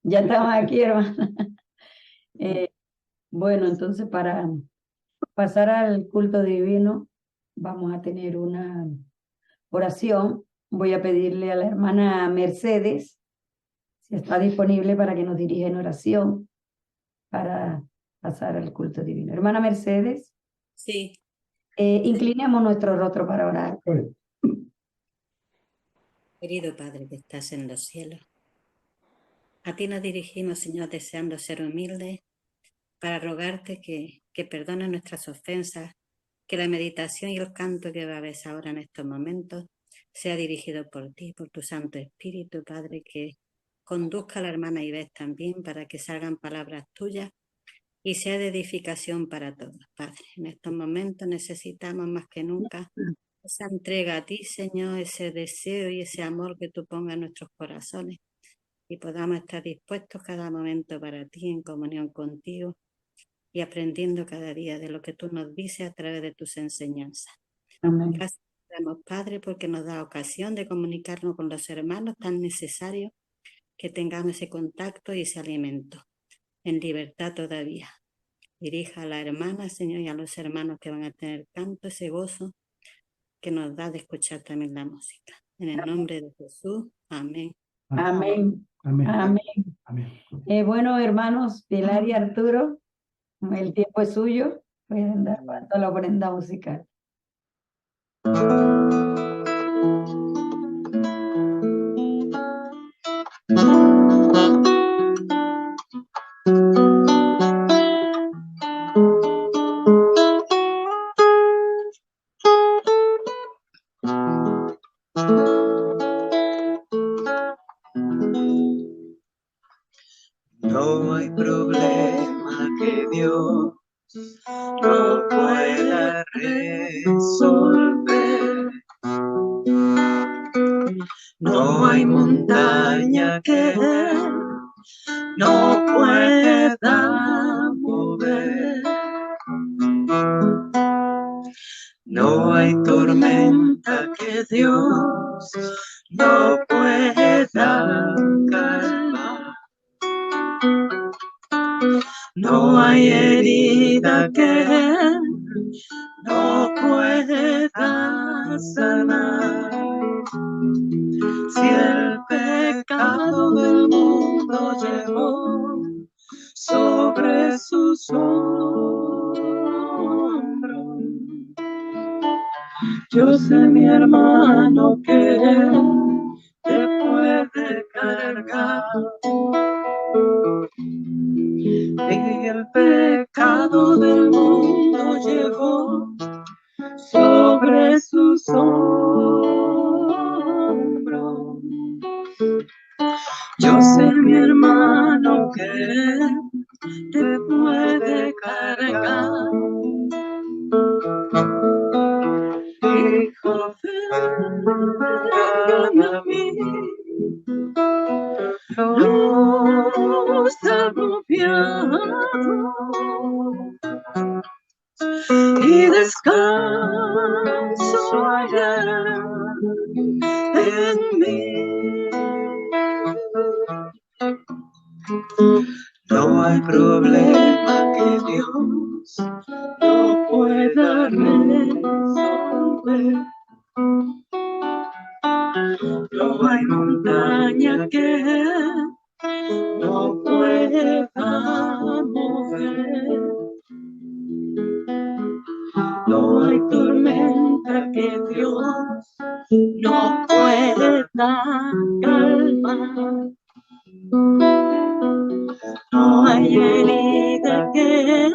Ya estamos aquí, hermana. Eh, bueno, entonces para pasar al culto divino, vamos a tener una oración. Voy a pedirle a la hermana Mercedes si está disponible para que nos dirija en oración para pasar al culto divino. Hermana Mercedes, Sí, inclinemos nuestro rostro para orar. querido Padre que estás en los cielos, a ti nos dirigimos, Señor, deseando ser humildes para rogarte que perdones nuestras ofensas, que la meditación y el canto que va a ver ahora en estos momentos sea dirigido por ti, por tu Santo Espíritu, Padre, que conduzca a la hermana Ives también para que salgan palabras tuyas y sea de edificación para todos, Padre. En estos momentos necesitamos más que nunca esa entrega a ti, Señor, ese deseo y ese amor que tú pongas en nuestros corazones y podamos estar dispuestos cada momento para ti en comunión contigo y aprendiendo cada día de lo que tú nos dices a través de tus enseñanzas. Amén. Gracias, damos, Padre, porque nos da ocasión de comunicarnos con los hermanos tan necesarios que tengamos ese contacto y ese alimento en libertad todavía. Dirija a la hermana, Señor, y a los hermanos que van a tener tanto ese gozo que nos da de escuchar también la música. En el nombre de Jesús, amén. Amén. Amén. Amén. Amén. Bueno, hermanos, Pilar y Arturo, el tiempo es suyo. Pueden dar paso a la ofrenda musical. No hay problema que Dios no pueda resolver. No hay montaña que Él no pueda mover. No hay tormenta que Dios no pueda calmar. No hay herida que Él no pueda sanar. Si el pecado del mundo llevó sobre sus hombros, yo sé, mi hermano, que Él te puede cargar. Y el pecado del mundo llevó sobre sus hombros. Yo sé, mi hermano, que Él te puede cargar. Hijo, ven a mí, los agobiados, y descanso hallarán en mí. No hay problema que Dios no pueda resolver. No hay montaña que Él no pueda mover. No hay tormenta que Dios no pueda calmar. No hay herida que Él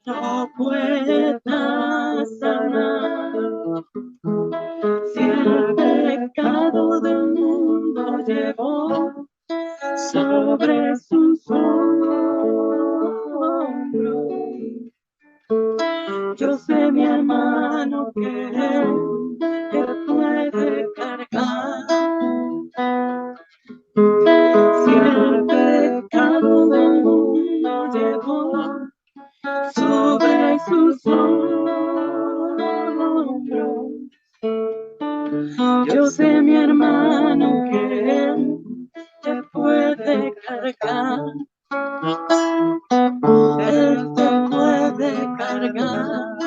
no pueda sanar. Si el pecado del mundo llevó sobre sus hombros, yo sé, mi hermano, que Él te puede cargar. Si el pecado del mundo llevó sobre sus hombros, yo sé, mi hermano, que Él te puede cargar. Él te puede cargar.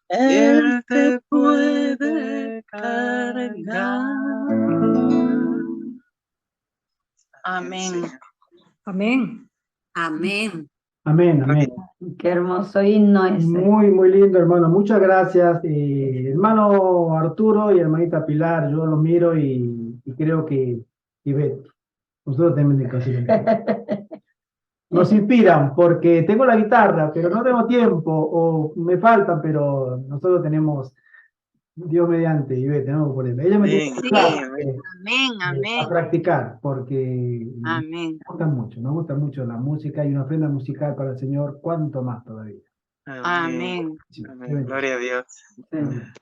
Él te puede cargar. Amén. Amén. Amén. Amén, amén. Qué hermoso himno ese. Muy, muy lindo, hermano. Muchas gracias. Hermano Arturo y hermanita Pilar, yo los miro y creo que, y ve, nosotros también casi lo mismo. Nos inspiran porque tengo la guitarra, pero no tengo tiempo o me faltan, pero nosotros tenemos, Dios mediante, y ve, tenemos que ponerme. Ella me tiene que Sí, ayudar, Amén, a amén. practicar porque Amén. nos gusta mucho la música y una ofrenda musical para el Señor, cuánto más todavía. Amén. Sí, Amén. Gloria a Dios. Amén.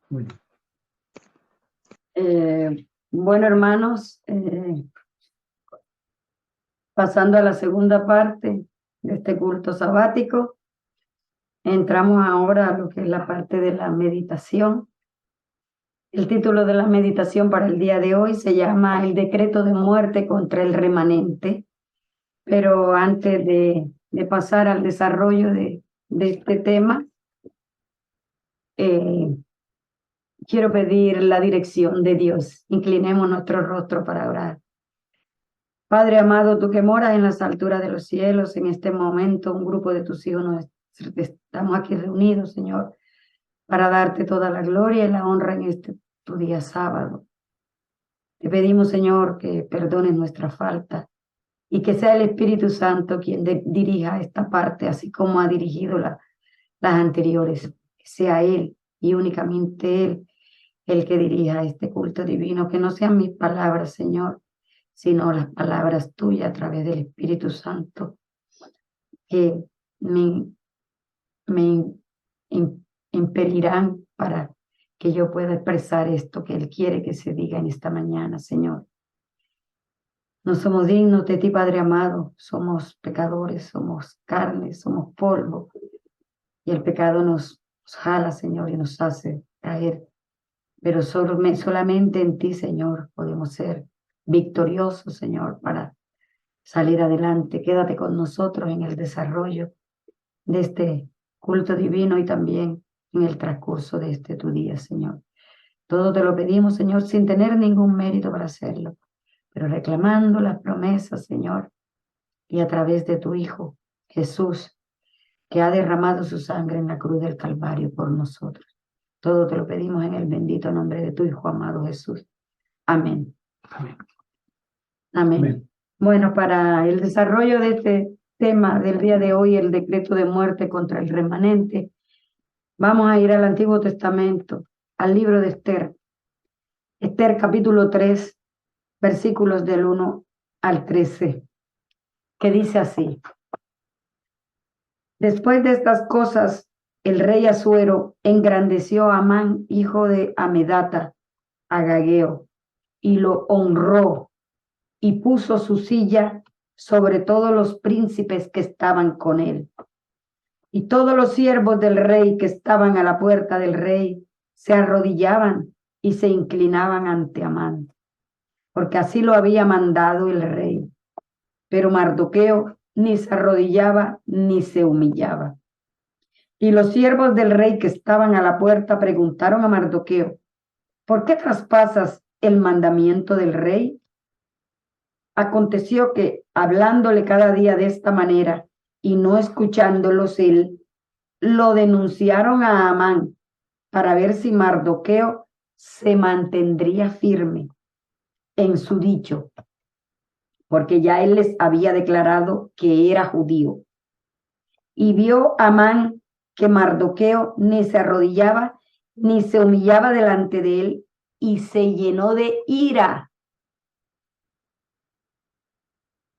Muy bien. Bueno, hermanos, pasando a la segunda parte de este culto sabático, entramos ahora a lo que es la parte de la meditación. El título de la meditación para el día de hoy se llama El decreto de muerte contra el remanente. Pero antes de pasar al desarrollo de este tema, quiero pedir la dirección de Dios. Inclinemos nuestro rostro para orar. Padre amado, tú que moras en las alturas de los cielos, en este momento un grupo de tus hijos estamos aquí reunidos, Señor, para darte toda la gloria y la honra en este tu día sábado. Te pedimos, Señor, que perdones nuestra falta y que sea el Espíritu Santo quien dirija esta parte, así como ha dirigido las anteriores. Que sea Él y únicamente Él el que dirija este culto divino, que no sean mis palabras, Señor, sino las palabras tuyas a través del Espíritu Santo, que me impelirán para que yo pueda expresar esto que Él quiere que se diga en esta mañana, Señor. No somos dignos de ti, Padre amado, somos pecadores, somos carne, somos polvo, y el pecado nos jala, Señor, y nos hace caer. Pero solamente en ti, Señor, podemos ser victoriosos, Señor, para salir adelante. Quédate con nosotros en el desarrollo de este culto divino y también en el transcurso de este tu día, Señor. Todo te lo pedimos, Señor, sin tener ningún mérito para hacerlo, pero reclamando las promesas, Señor, y a través de tu Hijo, Jesús, que ha derramado su sangre en la cruz del Calvario por nosotros. Todo te lo pedimos en el bendito nombre de tu Hijo amado Jesús. Amén. Amén. Amén. Amén. Bueno, para el desarrollo de este tema del día de hoy, el decreto de muerte contra el remanente, vamos a ir al Antiguo Testamento, al libro de Esther. Esther capítulo 3, versículos del 1 al 13, que dice así. Después de estas cosas, el rey Asuero engrandeció a Amán, hijo de Amedata, agageo, y lo honró y puso su silla sobre todos los príncipes que estaban con él. Y todos los siervos del rey que estaban a la puerta del rey se arrodillaban y se inclinaban ante Amán, porque así lo había mandado el rey. Pero Mardoqueo ni se arrodillaba ni se humillaba. Y los siervos del rey que estaban a la puerta preguntaron a Mardoqueo: ¿por qué traspasas el mandamiento del rey? Aconteció que, hablándole cada día de esta manera y no escuchándolos él, lo denunciaron a Amán para ver si Mardoqueo se mantendría firme en su dicho, porque ya él les había declarado que era judío. Y vio Amán que Mardoqueo ni se arrodillaba ni se humillaba delante de él, y se llenó de ira.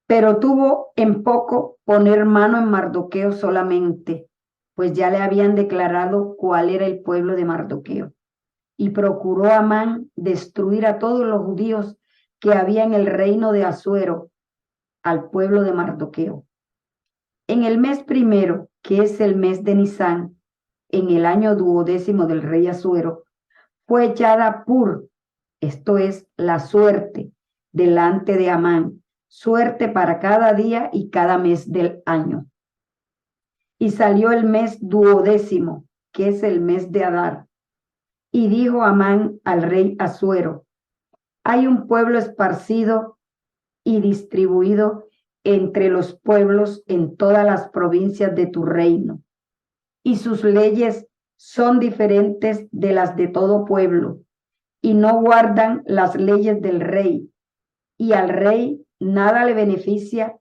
Pero tuvo en poco poner mano en Mardoqueo solamente, pues ya le habían declarado cuál era el pueblo de Mardoqueo. Y procuró Amán destruir a todos los judíos que había en el reino de Asuero, al pueblo de Mardoqueo. En el mes primero, que es el mes de Nisán, en el año 12º del rey Asuero, fue echada Pur, esto es, la suerte, delante de Amán, suerte para cada día y cada mes del año. Y salió el mes 12º, que es el mes de Adar. Y dijo Amán al rey Asuero: hay un pueblo esparcido y distribuido entre los pueblos en todas las provincias de tu reino, y sus leyes son diferentes de las de todo pueblo, y no guardan las leyes del rey, y al rey nada le beneficia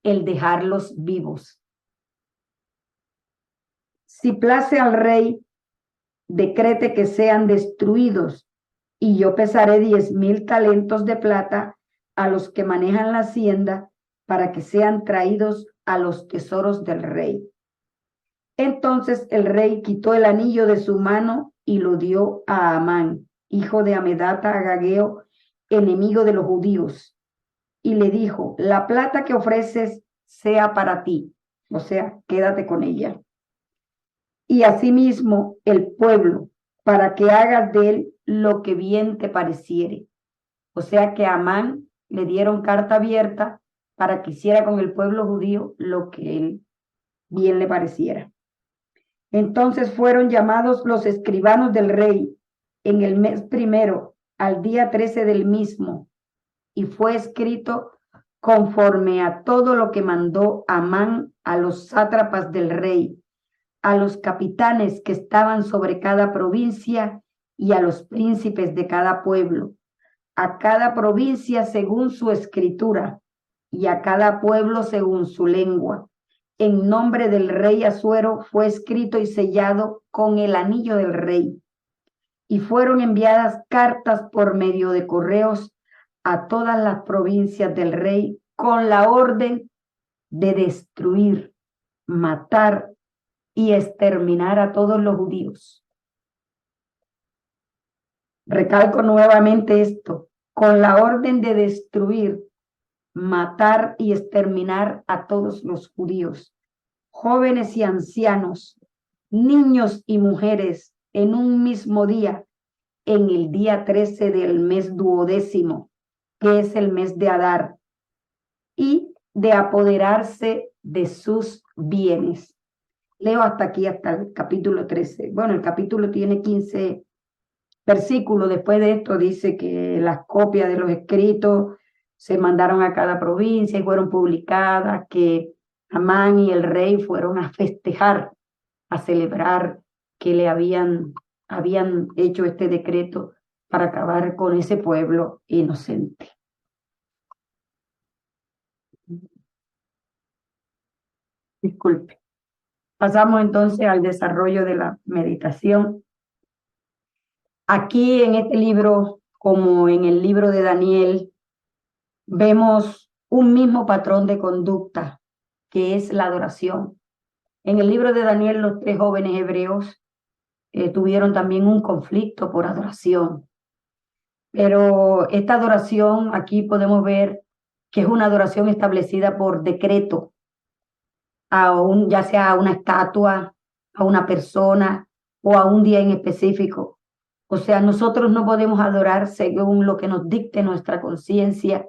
el dejarlos vivos. Si place al rey, decrete que sean destruidos, y yo pesaré 10,000 talentos de plata a los que manejan la hacienda para que sean traídos a los tesoros del rey. Entonces el rey quitó el anillo de su mano y lo dio a Amán, hijo de Amedata Agageo, enemigo de los judíos, y le dijo: la plata que ofreces sea para ti, o sea, quédate con ella. Y asimismo el pueblo, para que hagas de él lo que bien te pareciere. O sea que a Amán le dieron carta abierta para que hiciera con el pueblo judío lo que él bien le pareciera. Entonces fueron llamados los escribanos del rey en el mes primero, al día 13 del mismo, y fue escrito conforme a todo lo que mandó Amán a los sátrapas del rey, a los capitanes que estaban sobre cada provincia y a los príncipes de cada pueblo, a cada provincia según su escritura y a cada pueblo según su lengua. En nombre del rey Asuero fue escrito y sellado con el anillo del rey. Y fueron enviadas cartas por medio de correos a todas las provincias del rey con la orden de destruir, matar y exterminar a todos los judíos. Recalco nuevamente esto: con la orden de destruir, matar y exterminar a todos los judíos, jóvenes y ancianos, niños y mujeres, en un mismo día, en el día 13 del mes 12º, que es el mes de Adar, y de apoderarse de sus bienes. Leo hasta aquí, hasta el capítulo 13. Bueno, el capítulo tiene 15 versículos. Después de esto dice que las copias de los escritos se mandaron a cada provincia y fueron publicadas, que Amán y el rey fueron a festejar, a celebrar que le habían hecho este decreto para acabar con ese pueblo inocente. Disculpe. Pasamos entonces al desarrollo de la meditación. Aquí en este libro, como en el libro de Daniel, vemos un mismo patrón de conducta, que es la adoración. En el libro de Daniel, los 3 jóvenes hebreos tuvieron también un conflicto por adoración. Pero esta adoración, aquí podemos ver que es una adoración establecida por decreto, ya sea a una estatua, a una persona o a un día en específico. O sea, nosotros no podemos adorar según lo que nos dicte nuestra conciencia,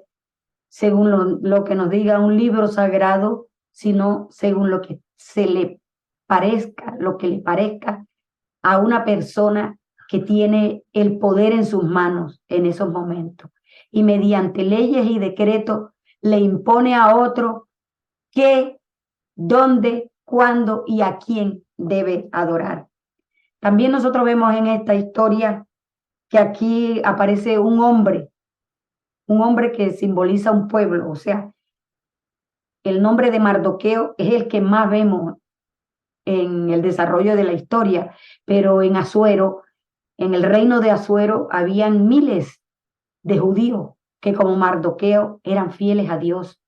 según lo que nos diga un libro sagrado, sino según lo que se le parezca, lo que le parezca a una persona que tiene el poder en sus manos en esos momentos. Y mediante leyes y decretos le impone a otro qué, dónde, cuándo y a quién debe adorar. También nosotros vemos en esta historia que aquí aparece un hombre que simboliza un pueblo. O sea, el nombre de Mardoqueo es el que más vemos en el desarrollo de la historia, pero en Asuero, en el reino de Asuero, habían miles de judíos que, como Mardoqueo, eran fieles a Dios.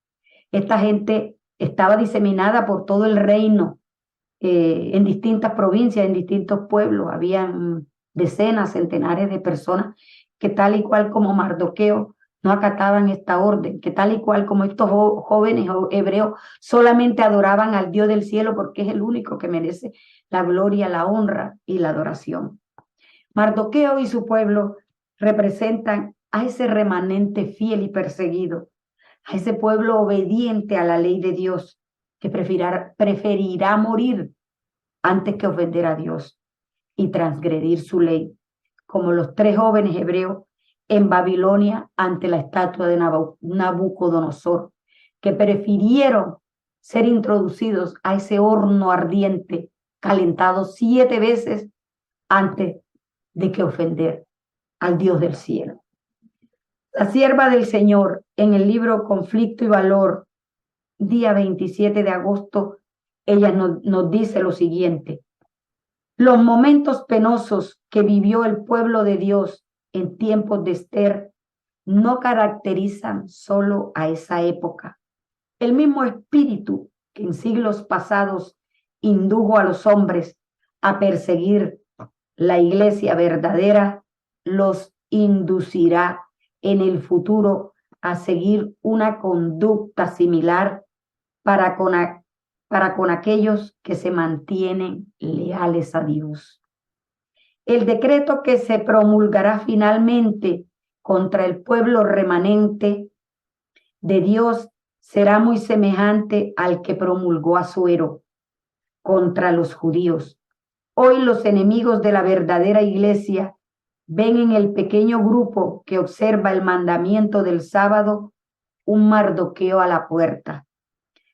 Esta gente estaba diseminada por todo el reino, en distintas provincias, en distintos pueblos. Habían decenas, centenares de personas que, tal y cual como Mardoqueo, no acataban esta orden, que tal y cual como estos jóvenes hebreos solamente adoraban al Dios del cielo, porque es el único que merece la gloria, la honra y la adoración. Mardoqueo y su pueblo representan a ese remanente fiel y perseguido, a ese pueblo obediente a la ley de Dios, que preferirá morir antes que ofender a Dios y transgredir su ley, como los 3 jóvenes hebreos en Babilonia ante la estatua de Nabucodonosor, que prefirieron ser introducidos a ese horno ardiente, calentado 7 veces antes de que ofender al Dios del cielo. La sierva del Señor, en el libro Conflicto y Valor, día 27 de agosto, ella nos dice lo siguiente: los momentos penosos que vivió el pueblo de Dios en tiempos de Esther no caracterizan solo a esa época. El mismo espíritu que en siglos pasados indujo a los hombres a perseguir la iglesia verdadera, los inducirá en el futuro a seguir una conducta similar para con aquellos que se mantienen leales a Dios. El decreto que se promulgará finalmente contra el pueblo remanente de Dios será muy semejante al que promulgó Asuero contra los judíos. Hoy los enemigos de la verdadera iglesia ven en el pequeño grupo que observa el mandamiento del sábado un Mardoqueo a la puerta.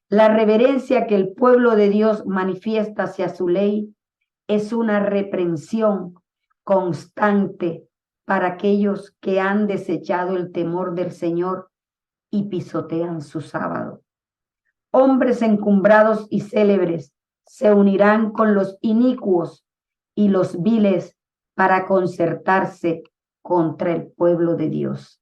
La reverencia que el pueblo de Dios manifiesta hacia su ley es una reprensión constante para aquellos que han desechado el temor del Señor y pisotean su sábado. Hombres encumbrados y célebres se unirán con los inicuos y los viles para concertarse contra el pueblo de Dios.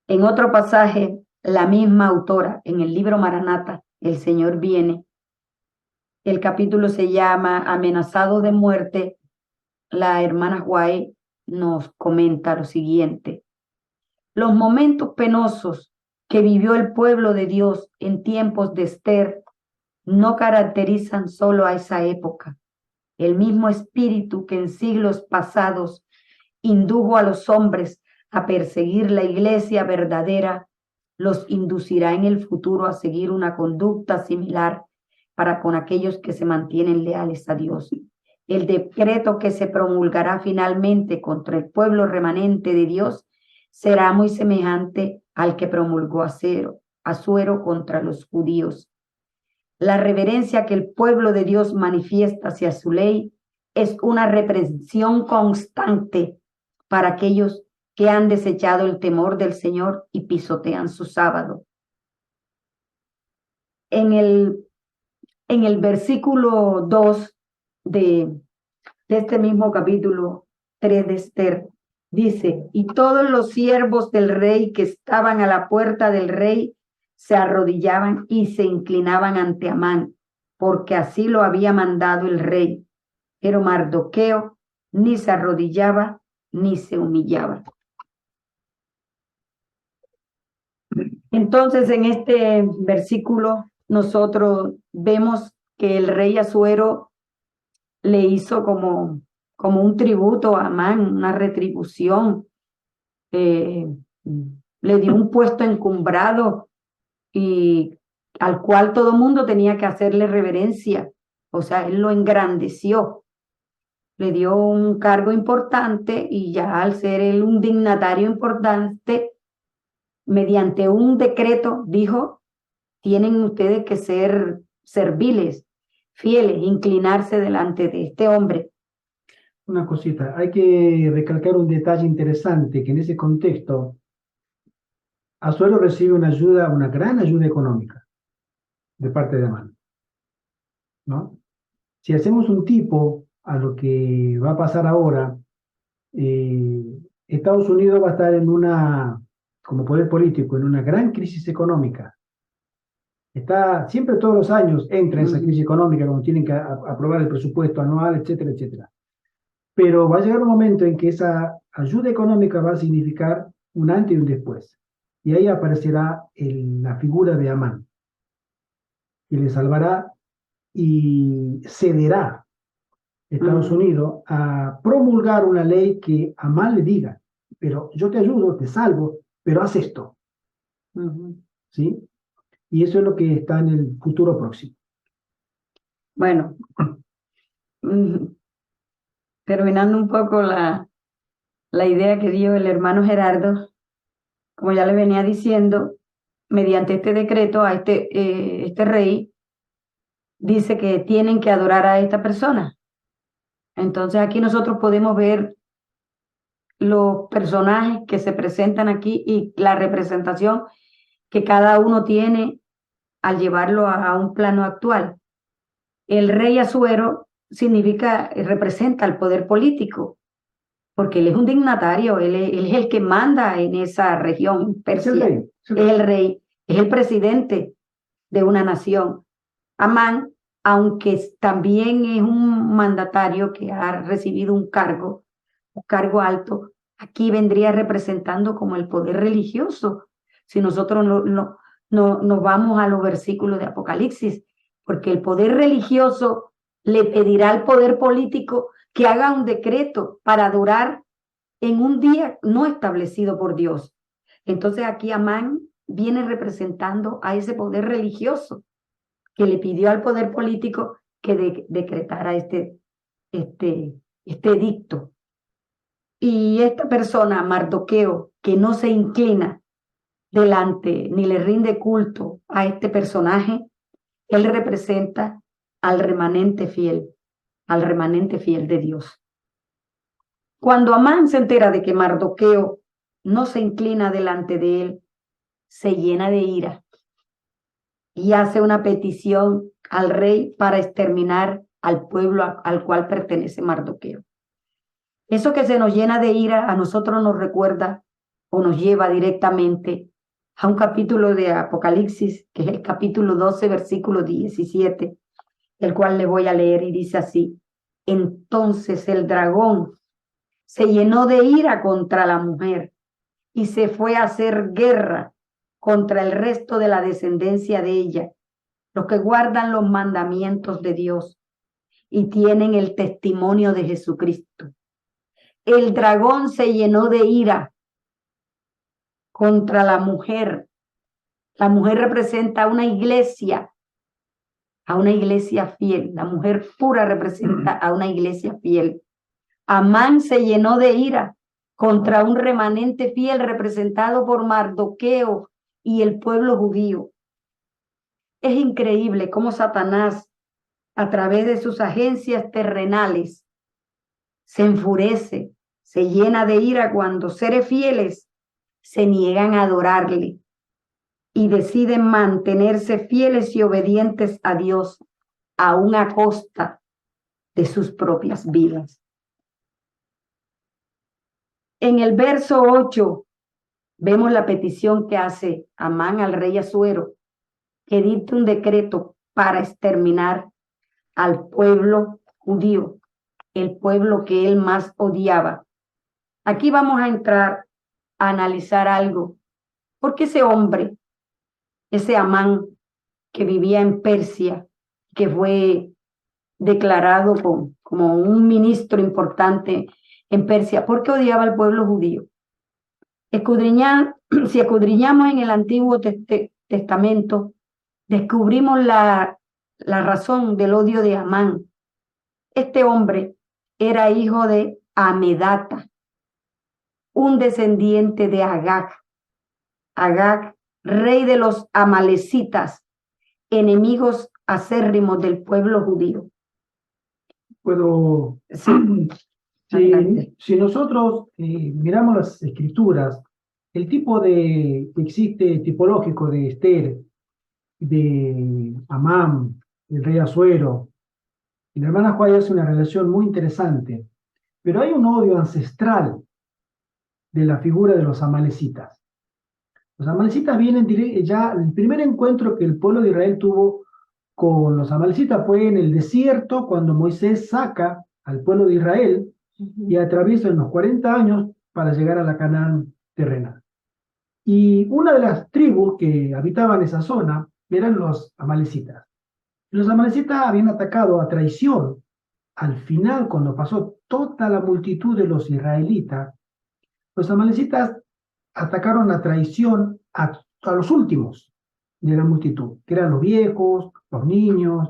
En otro pasaje, la misma autora, en el libro Maranata, El Señor viene, el capítulo se llama Amenazado de muerte. La hermana Guay nos comenta lo siguiente: los momentos penosos que vivió el pueblo de Dios en tiempos de Esther no caracterizan solo a esa época. El mismo espíritu que en siglos pasados indujo a los hombres a perseguir la iglesia verdadera, los inducirá en el futuro a seguir una conducta similar para con aquellos que se mantienen leales a Dios. El decreto que se promulgará finalmente contra el pueblo remanente de Dios será muy semejante al que promulgó Asuero contra los judíos. La reverencia que el pueblo de Dios manifiesta hacia su ley es una reprensión constante para aquellos que han desechado el temor del Señor y pisotean su sábado. En el versículo 2 de este mismo capítulo 3 de Esther, dice: y todos los siervos del rey que estaban a la puerta del rey se arrodillaban y se inclinaban ante Amán, porque así lo había mandado el rey. Pero Mardoqueo ni se arrodillaba ni se humillaba. Entonces, en este versículo, nosotros vemos que el rey Asuero le hizo como un tributo a Amán, una retribución. Le dio un puesto encumbrado y al cual todo mundo tenía que hacerle reverencia. O sea, él lo engrandeció. Le dio un cargo importante y ya al ser él un dignatario importante, mediante un decreto dijo: tienen ustedes que ser serviles, fieles, inclinarse delante de este hombre. Una cosita, hay que recalcar un detalle interesante, que en ese contexto Asuero recibe una gran ayuda económica de parte de Amán, ¿no? Si hacemos un tipo a lo que va a pasar ahora, Estados Unidos va a estar como poder político, en una gran crisis económica. Siempre todos los años entra en esa crisis económica, como tienen que aprobar el presupuesto anual, etcétera, etcétera. Pero va a llegar un momento en que esa ayuda económica va a significar un antes y un después. Y ahí aparecerá la figura de Amán, que le salvará y cederá Estados Unidos a promulgar una ley que Amán le diga. pero yo te ayudo, te salvo, pero haz esto, ¿sí? Y eso es lo que está en el futuro próximo. Bueno, terminando un poco la idea que dio el hermano Gerardo, como ya le venía diciendo, mediante este decreto a este rey, dice que tienen que adorar a esta persona. Entonces aquí nosotros podemos ver los personajes que se presentan aquí y la representación que cada uno tiene al llevarlo a un plano actual. El rey Asuero representa al poder político, porque él es un dignatario, él es el que manda en esa región, Persia. Es el rey, es el presidente de una nación. Amán, aunque también es un mandatario que ha recibido un cargo alto, aquí vendría representando como el poder religioso. Si nosotros nos vamos a los versículos de Apocalipsis, porque el poder religioso le pedirá al poder político que haga un decreto para adorar en un día no establecido por Dios. Entonces aquí Amán viene representando a ese poder religioso que le pidió al poder político que decretara este edicto. Y esta persona, Mardoqueo, que no se inclina delante ni le rinde culto a este personaje, él representa al remanente fiel de Dios. Cuando Amán se entera de que Mardoqueo no se inclina delante de él, se llena de ira y hace una petición al rey para exterminar al pueblo al cual pertenece Mardoqueo. Eso que se nos llena de ira a nosotros nos recuerda o nos lleva directamente a un capítulo de Apocalipsis, que es el capítulo 12, versículo 17, el cual le voy a leer y dice así: entonces el dragón se llenó de ira contra la mujer y se fue a hacer guerra contra el resto de la descendencia de ella, los que guardan los mandamientos de Dios y tienen el testimonio de Jesucristo. El dragón se llenó de ira contra la mujer. La mujer representa a una iglesia fiel. La mujer pura representa a una iglesia fiel. Amán se llenó de ira contra un remanente fiel representado por Mardoqueo y el pueblo judío. Es increíble cómo Satanás, a través de sus agencias terrenales, se enfurece, se llena de ira cuando seres fieles se niegan a adorarle y deciden mantenerse fieles y obedientes a Dios, aún a costa de sus propias vidas. En el verso 8 vemos la petición que hace Amán al rey Asuero, que dicte un decreto para exterminar al pueblo judío, el pueblo que él más odiaba. Aquí vamos a entrar a analizar algo, porque ese hombre, ese Amán que vivía en Persia, que fue declarado como un ministro importante en Persia, ¿por qué odiaba al pueblo judío? Si escudriñamos en el Antiguo Testamento, descubrimos la razón del odio de Amán. Este hombre era hijo de Amedata, un descendiente de Agag. Agag, rey de los amalecitas, enemigos acérrimos del pueblo judío. Puedo... Sí. Si nosotros miramos las escrituras, el tipo que existe tipológico de Esther, de Amán, el rey Asuero, y la hermana Juárez hace una relación muy interesante, pero hay un odio ancestral de la figura de los amalecitas. Los amalecitas vienen ya, el primer encuentro que el pueblo de Israel tuvo con los amalecitas fue en el desierto, cuando Moisés saca al pueblo de Israel y atraviesa unos 40 años para llegar a la Canaán terrenal. Y una de las tribus que habitaban esa zona eran los amalecitas. Los amalecitas habían atacado a traición. Al final, cuando pasó toda la multitud de los israelitas, Los amalecitas atacaron a traición a los últimos de la multitud, que eran los viejos, los niños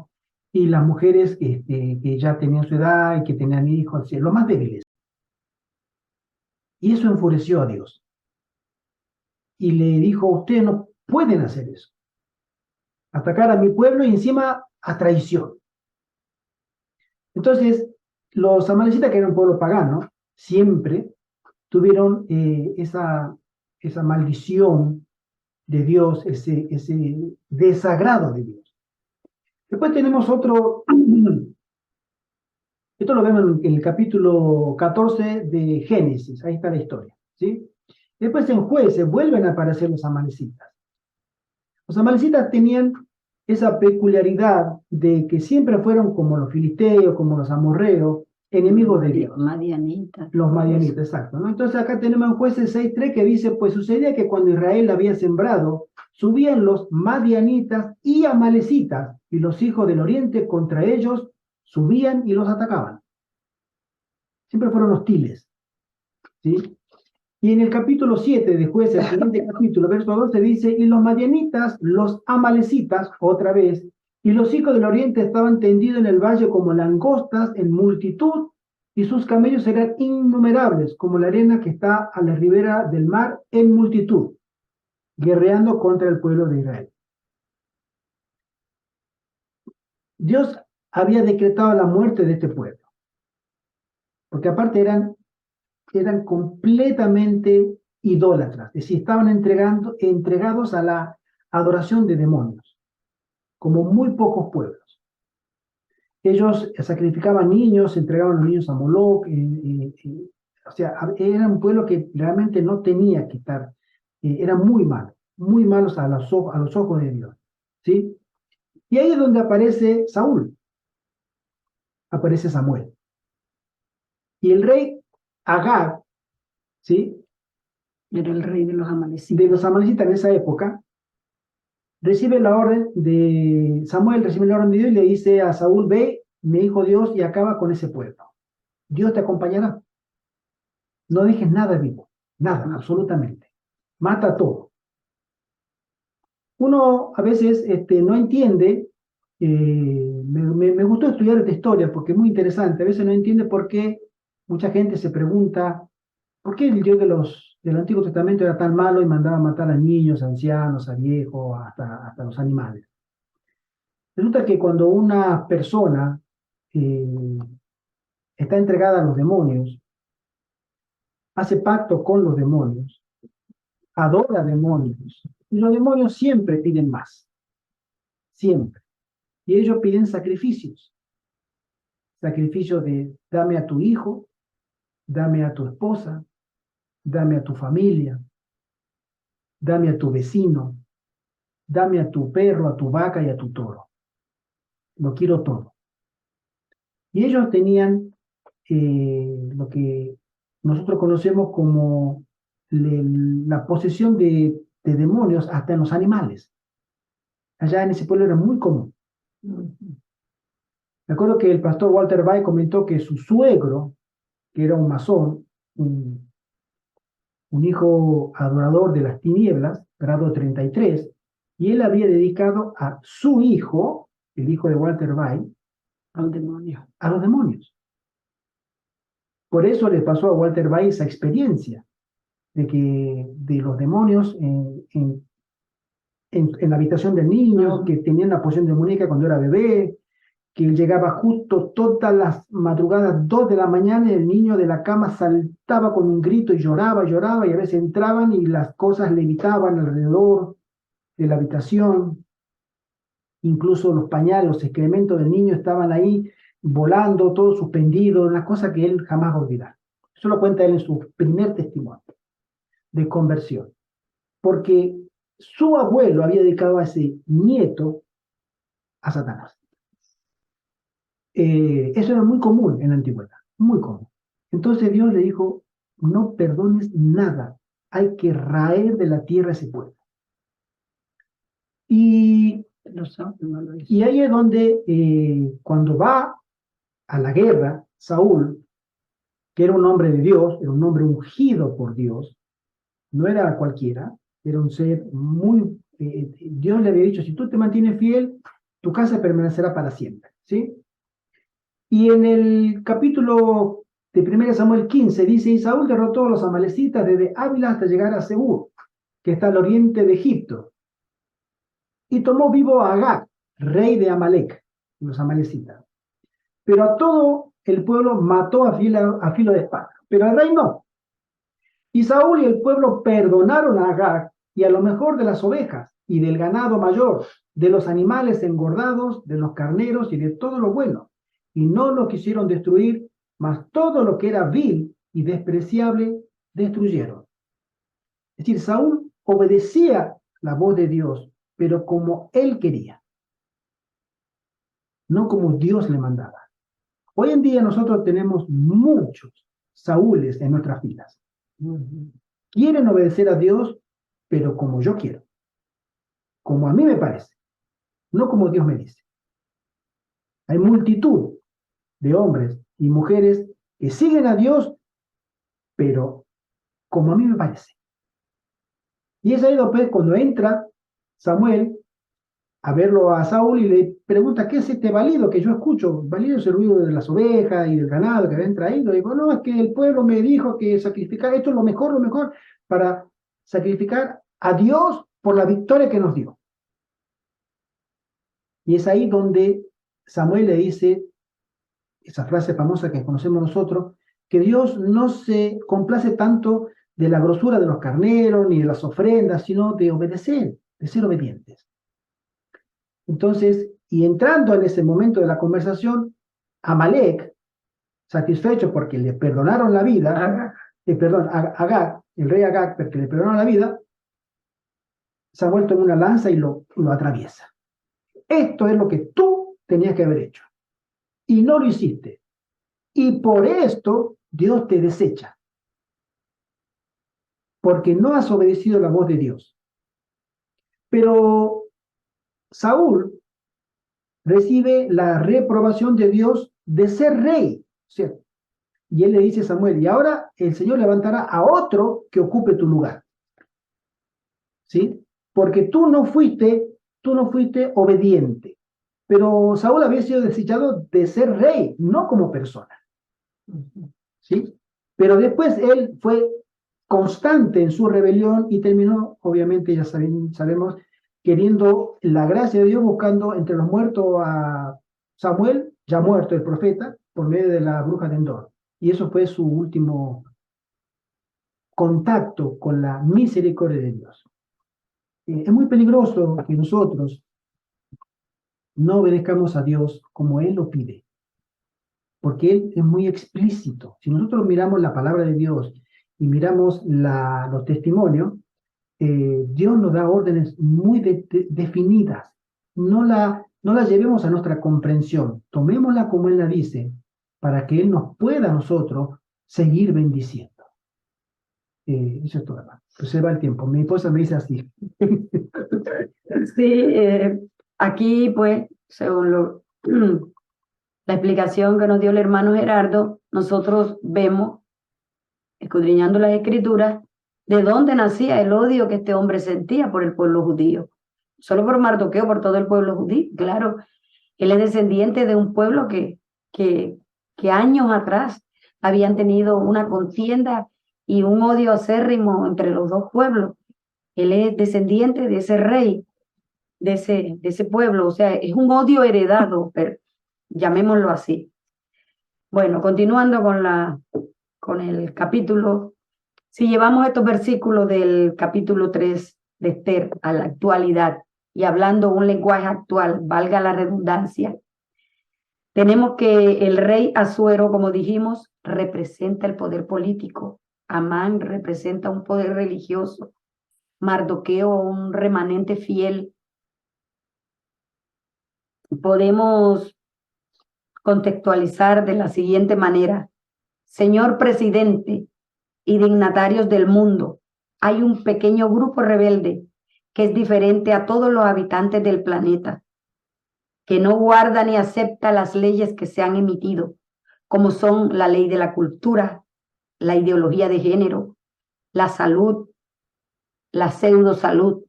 y las mujeres que ya tenían su edad y que tenían hijos, los más débiles. Y eso enfureció a Dios. Y le dijo, ustedes no pueden hacer eso. Atacar a mi pueblo y encima a traición. Entonces, los amalecitas, que eran un pueblo pagano, siempre tuvieron esa maldición de Dios, ese desagrado de Dios. Después tenemos otro, esto lo vemos en el capítulo 14 de Génesis, ahí está la historia, ¿sí? Después en Jueces vuelven a aparecer los amalecitas. Los amalecitas tenían esa peculiaridad de que siempre fueron como los filisteos, como los amorreos, enemigos de Dios. Madianitas. Los madianitas, exacto, ¿no? Entonces acá tenemos en Jueces 6:3 que dice, pues sucedía que cuando Israel había sembrado, subían los madianitas y amalecitas, y los hijos del oriente contra ellos subían y los atacaban. Siempre fueron hostiles, ¿sí? Y en el capítulo 7 de Jueces, el siguiente capítulo, verso 12, dice, y los madianitas, los amalecitas, otra vez, y los hijos del oriente estaban tendidos en el valle como langostas en multitud, y sus camellos eran innumerables, como la arena que está a la ribera del mar en multitud, guerreando contra el pueblo de Israel. Dios había decretado la muerte de este pueblo, porque aparte eran completamente idólatras, es decir, estaban entregados a la adoración de demonios, como muy pocos pueblos. Ellos sacrificaban niños, entregaban los niños a Moloch, o sea, era un pueblo que realmente no tenía que estar, era muy malos a los ojos de Dios, ¿sí? Y ahí es donde aparece Saúl, aparece Samuel. Y el rey Agag, ¿sí? Era el rey de los amalecitas. De los amalecitas en esa época, recibe la orden de Samuel, recibe la orden de Dios y le dice a Saúl, ve, me dijo Dios, y acaba con ese pueblo. Dios te acompañará. No dejes nada vivo, nada, absolutamente. Mata todo. Uno a veces no entiende, me gustó estudiar esta historia porque es muy interesante, a veces no entiende por qué mucha gente se pregunta, ¿por qué el Dios del Antiguo Testamento era tan malo y mandaba a matar a niños, a ancianos, a viejos, hasta los animales? Resulta que cuando una persona está entregada a los demonios, hace pacto con los demonios, adora demonios, y los demonios siempre piden más, siempre. Y ellos piden sacrificios de dame a tu hijo, dame a tu esposa, dame a tu familia, dame a tu vecino, dame a tu perro, a tu vaca y a tu toro. Lo quiero todo. Y ellos tenían lo que nosotros conocemos como la posesión de demonios hasta en los animales. Allá en ese pueblo era muy común. Me acuerdo que el pastor Walter Bay comentó que su suegro, que era un masón, un hijo adorador de las tinieblas, grado 33, y él había dedicado a su hijo, el hijo de Walter Bay, al demonio. A los demonios. Por eso le pasó a Walter Bay esa experiencia de los demonios en la habitación del niño, que tenían la posesión demoníaca cuando era bebé, que él llegaba justo todas las madrugadas, 2 de la mañana, y el niño de la cama saltaba con un grito y lloraba, y a veces entraban y las cosas levitaban alrededor de la habitación. Incluso los pañales, los excrementos del niño estaban ahí volando, todo suspendido, una cosa que él jamás va a olvidar. Eso lo cuenta él en su primer testimonio de conversión. Porque su abuelo había dedicado a ese nieto a Satanás. Eso era muy común en la antigüedad, muy común. Entonces Dios le dijo, no perdones nada, hay que raer de la tierra ese pueblo. Y ahí es donde cuando va a la guerra, Saúl, que era un hombre de Dios, era un hombre ungido por Dios, no era cualquiera, era un ser muy... Dios le había dicho, si tú te mantienes fiel, tu casa permanecerá para siempre, ¿sí? Y en el capítulo de 1 Samuel 15 dice, y Saúl derrotó a los amalecitas desde Ávila hasta llegar a Seúr, que está al oriente de Egipto, y tomó vivo a Agag, rey de Amalec, los amalecitas. Pero a todo el pueblo mató a filo de espada, pero al rey no. Y Saúl y el pueblo perdonaron a Agag y a lo mejor de las ovejas y del ganado mayor, de los animales engordados, de los carneros y de todo lo bueno. Y no lo quisieron destruir, mas todo lo que era vil y despreciable destruyeron. Es decir, Saúl obedecía la voz de Dios, pero como él quería, no como Dios le mandaba. Hoy en día nosotros tenemos muchos Saúles en nuestras filas. Quieren obedecer a Dios, pero como yo quiero, como a mí me parece, no como Dios me dice. Hay multitud de hombres y mujeres que siguen a Dios, pero como a mí me parece. Y es ahí cuando entra Samuel a verlo a Saúl y le pregunta, ¿qué es este balido que yo escucho? Balido es el ruido de las ovejas y del ganado que habían traído. Y digo, no, es que el pueblo me dijo que sacrificar, esto es lo mejor, para sacrificar a Dios por la victoria que nos dio. Y es ahí donde Samuel le dice, esa frase famosa que conocemos nosotros, que Dios no se complace tanto de la grosura de los carneros ni de las ofrendas, sino de obedecer, de ser obedientes. Entonces, y entrando en ese momento de la conversación, Amalec, satisfecho porque le perdonaron la vida, Agag, el rey Agag, porque le perdonaron la vida, Samuel toma una lanza y lo atraviesa. Esto es lo que tú tenías que haber hecho. Y no lo hiciste. Y por esto Dios te desecha. Porque no has obedecido la voz de Dios. Pero Saúl recibe la reprobación de Dios de ser rey, ¿cierto? Y él le dice a Samuel, y ahora el Señor levantará a otro que ocupe tu lugar. ¿Sí? Porque tú no fuiste obediente. Pero Saúl había sido desechado de ser rey, no como persona. ¿Sí? Pero después él fue constante en su rebelión y terminó, obviamente ya sabemos, queriendo la gracia de Dios, buscando entre los muertos a Samuel, ya muerto el profeta, por medio de la bruja de Endor. Y eso fue su último contacto con la misericordia de Dios. Es muy peligroso que nosotros no obedezcamos a Dios como Él lo pide, porque Él es muy explícito. Si nosotros miramos la palabra de Dios y miramos los testimonios, Dios nos da órdenes muy definidas. No la llevemos a nuestra comprensión, tomémosla como Él la dice, para que Él nos pueda a nosotros seguir bendiciendo. Eso es todo, hermano. Pues se va el tiempo. Mi esposa me dice así. Sí, aquí pues, según la explicación que nos dio el hermano Gerardo, nosotros vemos, escudriñando las escrituras, de dónde nacía el odio que este hombre sentía por el pueblo judío. Solo por Mardoqueo, por todo el pueblo judío. Claro, él es descendiente de un pueblo que años atrás habían tenido una contienda y un odio acérrimo entre los dos pueblos. Él es descendiente de ese rey, de ese pueblo, o sea, es un odio heredado, pero llamémoslo así. Bueno, continuando con el capítulo, si llevamos estos versículos del capítulo 3 de Esther a la actualidad y hablando un lenguaje actual, valga la redundancia, tenemos que el rey Asuero, como dijimos, representa el poder político, Amán representa un poder religioso, Mardoqueo un remanente fiel. Podemos contextualizar de la siguiente manera: señor presidente y dignatarios del mundo, hay un pequeño grupo rebelde que es diferente a todos los habitantes del planeta, que no guarda ni acepta las leyes que se han emitido, como son la ley de la cultura, la ideología de género, la salud, la pseudosalud,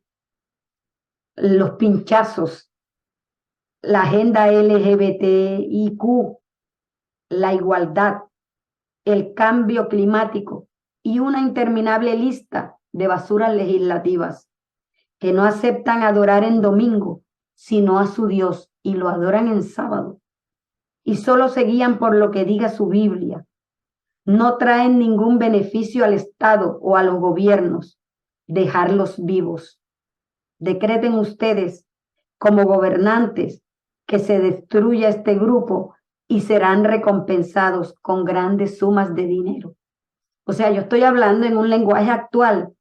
los pinchazos, la agenda LGBTIQ, la igualdad, el cambio climático y una interminable lista de basuras legislativas que no aceptan adorar en domingo, sino a su Dios, y lo adoran en sábado. Y solo se guían por lo que diga su Biblia. No traen ningún beneficio al Estado o a los gobiernos. Dejarlos vivos. Decreten ustedes, como gobernantes, que se destruya este grupo y serán recompensados con grandes sumas de dinero. O sea, yo estoy hablando en un lenguaje actual,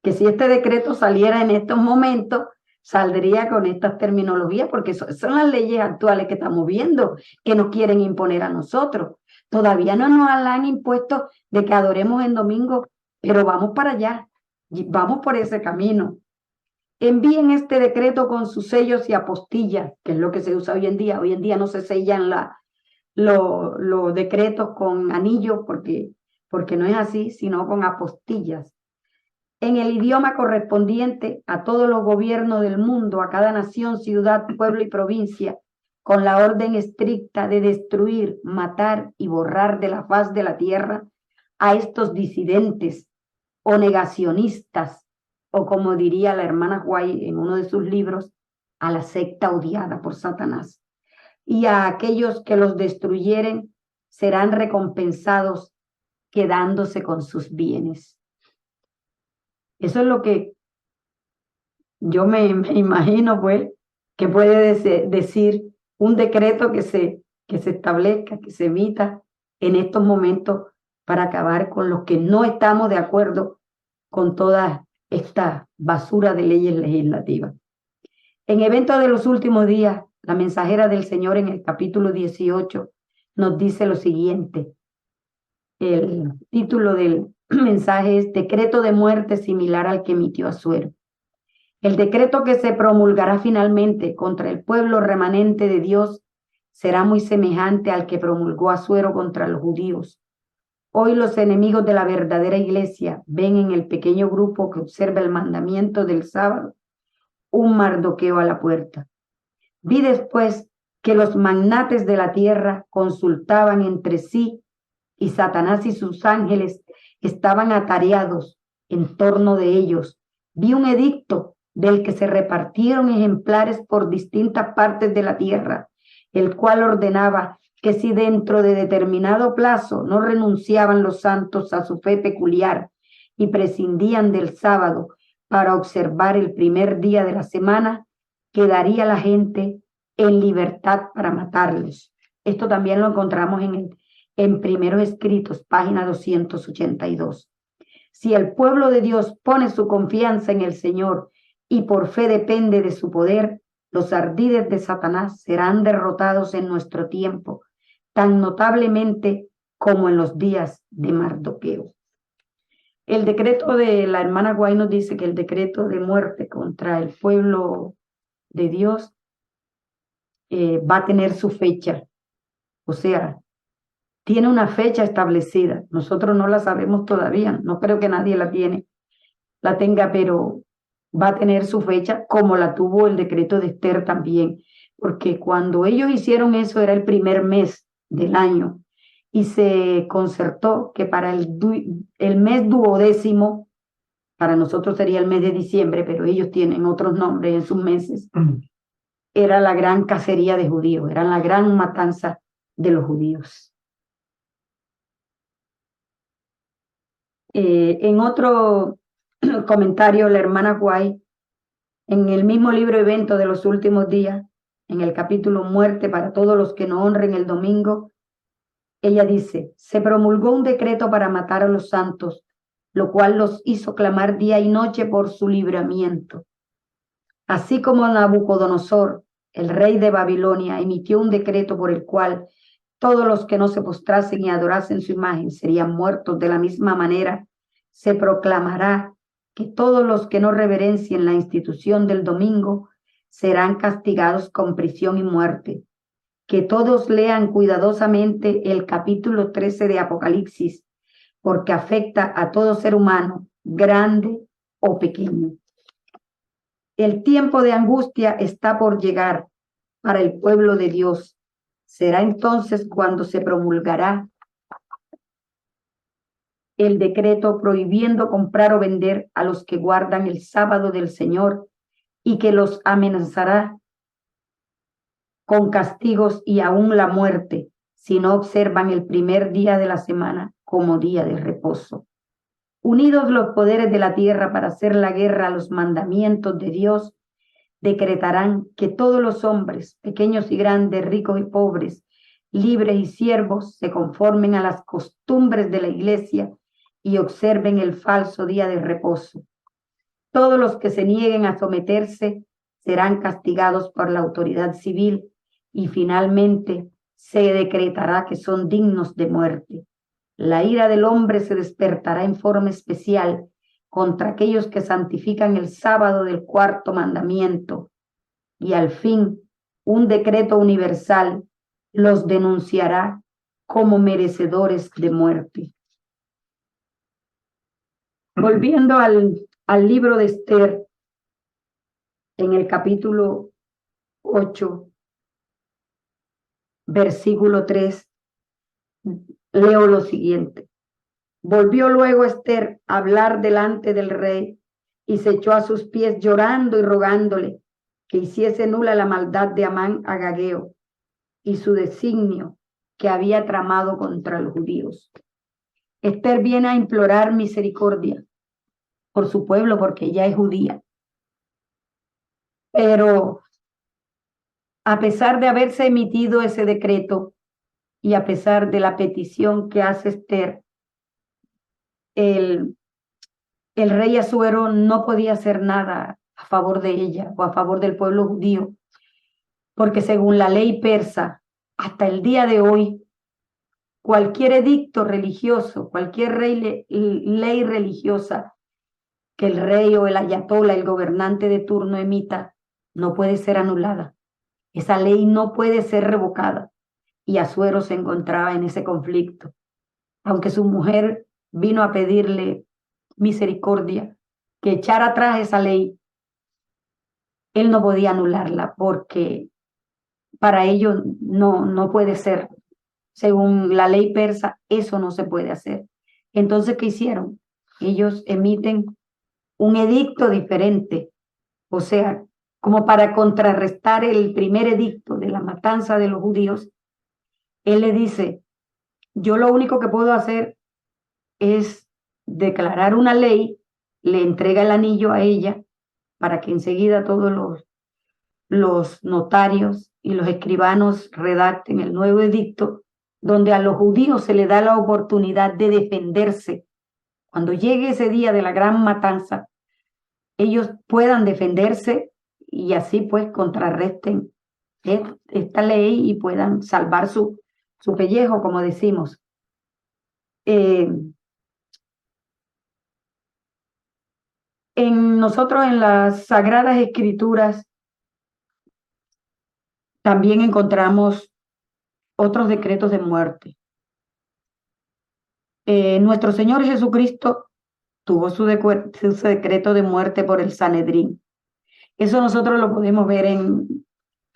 que si este decreto saliera en estos momentos, saldría con estas terminologías, porque son las leyes actuales que estamos viendo, que nos quieren imponer a nosotros. Todavía no nos han impuesto de que adoremos en domingo, pero vamos para allá, vamos por ese camino. Envíen este decreto con sus sellos y apostillas, que es lo que se usa hoy en día. Hoy en día no se sellan los decretos con anillos, porque no es así, sino con apostillas. En el idioma correspondiente a todos los gobiernos del mundo, a cada nación, ciudad, pueblo y provincia, con la orden estricta de destruir, matar y borrar de la faz de la tierra a estos disidentes o negacionistas, o como diría la hermana White en uno de sus libros, a la secta odiada por Satanás. Y a aquellos que los destruyeren serán recompensados quedándose con sus bienes. Eso es lo que yo me imagino, pues, que puede decir un decreto que se establezca, que se emita en estos momentos para acabar con los que no estamos de acuerdo con toda esta basura de leyes legislativas. En eventos de los últimos días, la mensajera del Señor en el capítulo 18 nos dice lo siguiente. El título del mensaje es Decreto de muerte similar al que emitió Asuero. El decreto que se promulgará finalmente contra el pueblo remanente de Dios será muy semejante al que promulgó Asuero contra los judíos. Hoy los enemigos de la verdadera iglesia ven en el pequeño grupo que observa el mandamiento del sábado un Mardoqueo a la puerta. Vi después que los magnates de la tierra consultaban entre sí y Satanás y sus ángeles estaban atareados en torno de ellos. Vi un edicto del que se repartieron ejemplares por distintas partes de la tierra, el cual ordenaba que si dentro de determinado plazo no renunciaban los santos a su fe peculiar y prescindían del sábado para observar el primer día de la semana, quedaría la gente en libertad para matarlos. Esto también lo encontramos en Primeros Escritos, página 282. Si el pueblo de Dios pone su confianza en el Señor y por fe depende de su poder, los ardides de Satanás serán derrotados en nuestro tiempo, tan notablemente como en los días de Mardoqueo. El decreto de la hermana Guay nos dice que el decreto de muerte contra el pueblo de Dios va a tener su fecha. O sea, tiene una fecha establecida. Nosotros no la sabemos todavía. No creo que nadie la tenga, pero va a tener su fecha como la tuvo el decreto de Esther también. Porque cuando ellos hicieron eso era el primer mes del año y se concertó que para el mes duodécimo, para nosotros sería el mes de diciembre, pero ellos tienen otros nombres en sus meses, era la gran cacería de judíos, era la gran matanza de los judíos. En otro comentario, la hermana White, en el mismo libro Evento de los Últimos Días, en el capítulo Muerte para todos los que no honren el domingo, ella dice, se promulgó un decreto para matar a los santos, lo cual los hizo clamar día y noche por su libramiento. Así como Nabucodonosor, el rey de Babilonia, emitió un decreto por el cual todos los que no se postrasen y adorasen su imagen serían muertos, de la misma manera se proclamará que todos los que no reverencien la institución del domingo serán castigados con prisión y muerte. Que todos lean cuidadosamente el capítulo 13 de Apocalipsis, porque afecta a todo ser humano, grande o pequeño. El tiempo de angustia está por llegar para el pueblo de Dios. Será entonces cuando se promulgará el decreto prohibiendo comprar o vender a los que guardan el sábado del Señor y que los amenazará con castigos y aún la muerte si no observan el primer día de la semana como día de reposo. Unidos los poderes de la tierra para hacer la guerra a los mandamientos de Dios, decretarán que todos los hombres, pequeños y grandes, ricos y pobres, libres y siervos, se conformen a las costumbres de la iglesia y observen el falso día de reposo. Todos los que se nieguen a someterse serán castigados por la autoridad civil y finalmente se decretará que son dignos de muerte. La ira del hombre se despertará en forma especial contra aquellos que santifican el sábado del cuarto mandamiento, y al fin un decreto universal los denunciará como merecedores de muerte. Volviendo al libro de Esther, en el capítulo 8, versículo 3, leo lo siguiente. Volvió luego Esther a hablar delante del rey y se echó a sus pies llorando y rogándole que hiciese nula la maldad de Amán agageo y su designio que había tramado contra los judíos. Esther viene a implorar misericordia por su pueblo porque ella es judía. Pero a pesar de haberse emitido ese decreto y a pesar de la petición que hace Esther, el rey Asuero no podía hacer nada a favor de ella o a favor del pueblo judío, porque según la ley persa, hasta el día de hoy, cualquier edicto religioso, cualquier ley religiosa que el rey o el ayatolá, el gobernante de turno emita, no puede ser anulada. Esa ley no puede ser revocada. Y Asuero se encontraba en ese conflicto. Aunque su mujer vino a pedirle misericordia, que echara atrás esa ley, él no podía anularla porque para ellos no puede ser. Según la ley persa, eso no se puede hacer. Entonces, ¿qué hicieron? Ellos emiten un edicto diferente, o sea, como para contrarrestar el primer edicto de la matanza de los judíos. Él le dice, yo lo único que puedo hacer es declarar una ley, le entrega el anillo a ella para que enseguida todos los notarios y los escribanos redacten el nuevo edicto, donde a los judíos se le da la oportunidad de defenderse. Cuando llegue ese día de la gran matanza, ellos puedan defenderse y así pues contrarresten esta ley y puedan salvar su pellejo, como decimos. Nosotros en las Sagradas Escrituras también encontramos otros decretos de muerte. Nuestro Señor Jesucristo tuvo su decreto de muerte por el Sanedrín. Eso nosotros lo podemos ver en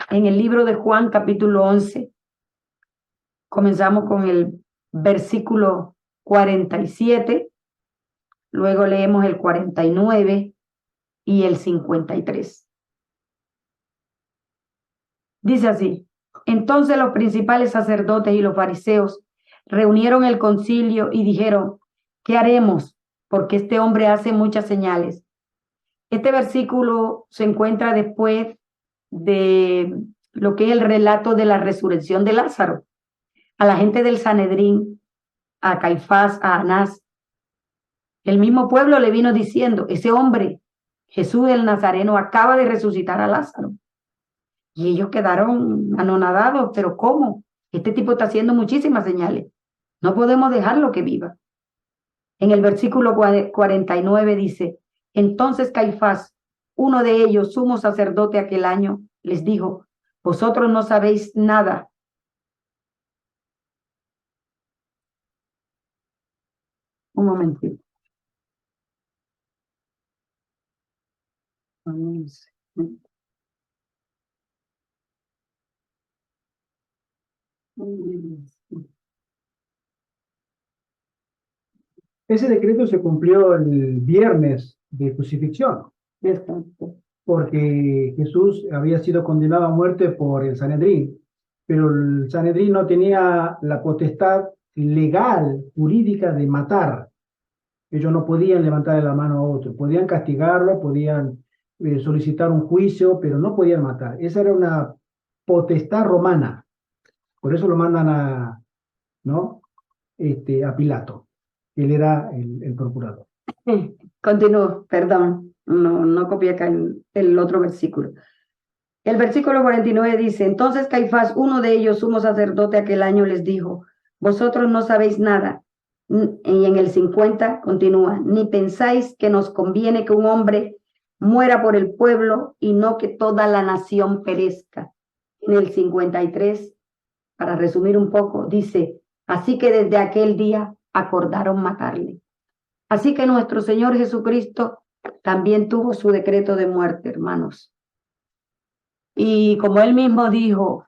el libro de Juan, capítulo 11. Comenzamos con el versículo 47, luego leemos el 49 y el 53. Dice así: entonces los principales sacerdotes y los fariseos reunieron el concilio y dijeron, ¿qué haremos? Porque este hombre hace muchas señales. Este versículo se encuentra después de lo que es el relato de la resurrección de Lázaro. A la gente del Sanedrín, a Caifás, a Anás, el mismo pueblo le vino diciendo, ese hombre, Jesús el Nazareno, acaba de resucitar a Lázaro. Y ellos quedaron anonadados, pero ¿cómo? Este tipo está haciendo muchísimas señales. No podemos dejarlo que viva. En el versículo 49 dice, entonces Caifás, uno de ellos, sumo sacerdote aquel año, les dijo, vosotros no sabéis nada. Un momentito. Ese decreto se cumplió el viernes de crucifixión, Exacto. porque Jesús había sido condenado a muerte por el Sanedrín, pero el Sanedrín no tenía la potestad legal, jurídica de matar. Ellos no podían levantarle la mano a otro, podían castigarlo, podían solicitar un juicio, pero no podían matar. Esa era una potestad romana, por eso lo mandan ¿no? A Pilato. Él era el procurador. Continúo, perdón, no copié acá el otro versículo. El versículo 49 dice, entonces Caifás, uno de ellos, sumo sacerdote aquel año, les dijo, vosotros no sabéis nada. Y en el 50 continúa, ni pensáis que nos conviene que un hombre muera por el pueblo y no que toda la nación perezca. En el 53, para resumir un poco, dice, así que desde aquel día acordaron matarle. Así que nuestro Señor Jesucristo también tuvo su decreto de muerte, hermanos. Y como él mismo dijo,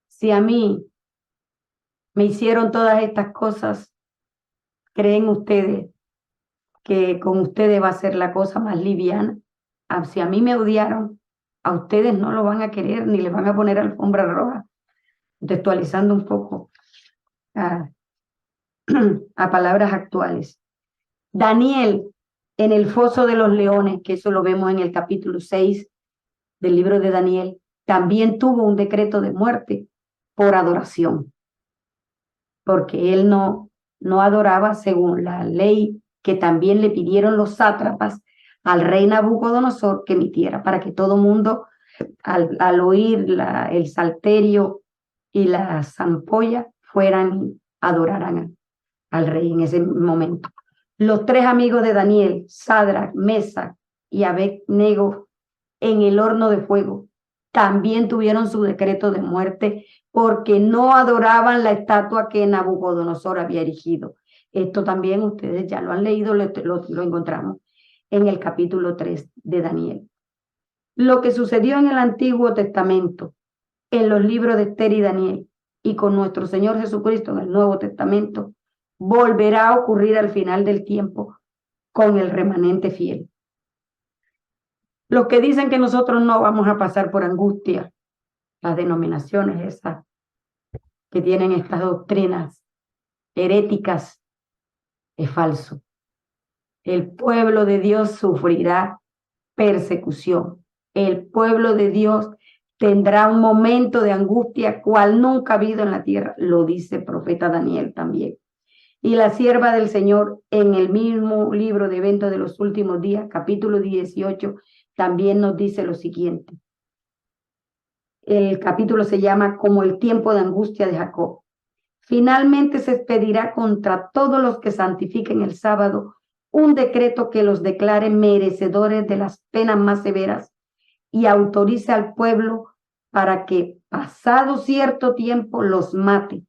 si a mí me hicieron todas estas cosas, ¿creen ustedes que con ustedes va a ser la cosa más liviana? Si a mí me odiaron, a ustedes no lo van a querer ni les van a poner alfombra roja. Textualizando un poco a palabras actuales. Daniel en el foso de los leones, que eso lo vemos en el capítulo 6 del libro de Daniel, también tuvo un decreto de muerte por adoración, porque él no adoraba según la ley que también le pidieron los sátrapas al rey Nabucodonosor que emitiera, para que todo mundo al oír el salterio y la zampolla fueran y adoraran al rey en ese momento. Los tres amigos de Daniel, Sadrach, Mesach y Abed-nego, en el horno de fuego, también tuvieron su decreto de muerte porque no adoraban la estatua que Nabucodonosor había erigido. Esto también ustedes ya lo han leído, lo encontramos en el capítulo 3 de Daniel. Lo que sucedió en el Antiguo Testamento, en los libros de Esther y Daniel, y con nuestro Señor Jesucristo en el Nuevo Testamento, volverá a ocurrir al final del tiempo con el remanente fiel. Los que dicen que nosotros no vamos a pasar por angustia, las denominaciones esas que tienen estas doctrinas heréticas, es falso. El pueblo de Dios sufrirá persecución. El pueblo de Dios tendrá un momento de angustia cual nunca ha habido en la tierra, lo dice el profeta Daniel también. Y la sierva del Señor en el mismo libro de Eventos de los Últimos Días, capítulo 18, también nos dice lo siguiente. El capítulo se llama como el tiempo de angustia de Jacob. Finalmente se expedirá contra todos los que santifiquen el sábado un decreto que los declare merecedores de las penas más severas y autorice al pueblo para que, pasado cierto tiempo, los mate.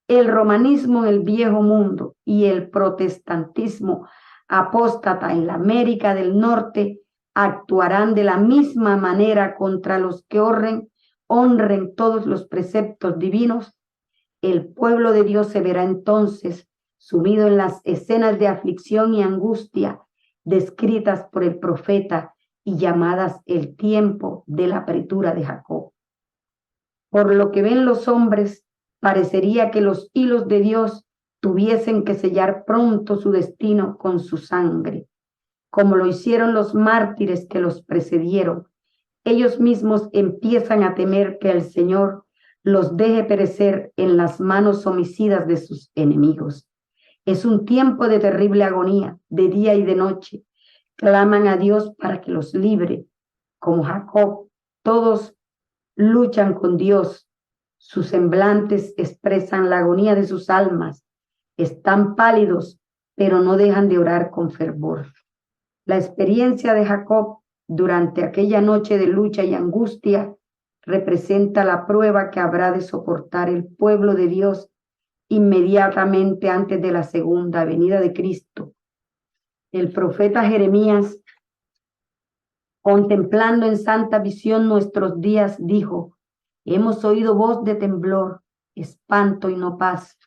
El romanismo en el viejo mundo y el protestantismo apóstata en la América del Norte actuarán de la misma manera contra los que honren todos los preceptos divinos. El pueblo de Dios se verá entonces sumido en las escenas de aflicción y angustia descritas por el profeta y llamadas el tiempo de la apretura de Jacob. Por lo que ven los hombres, parecería que los hilos de Dios tuviesen que sellar pronto su destino con su sangre, como lo hicieron los mártires que los precedieron. Ellos mismos empiezan a temer que el Señor los deje perecer en las manos homicidas de sus enemigos. Es un tiempo de terrible agonía, de día y de noche. Claman a Dios para que los libre. Como Jacob, todos luchan con Dios. Sus semblantes expresan la agonía de sus almas. Están pálidos, pero no dejan de orar con fervor. La experiencia de Jacob durante aquella noche de lucha y angustia representa la prueba que habrá de soportar el pueblo de Dios inmediatamente antes de la segunda venida de Cristo. El profeta Jeremías, contemplando en santa visión nuestros días, dijo: hemos oído voz de temblor, espanto y no paz.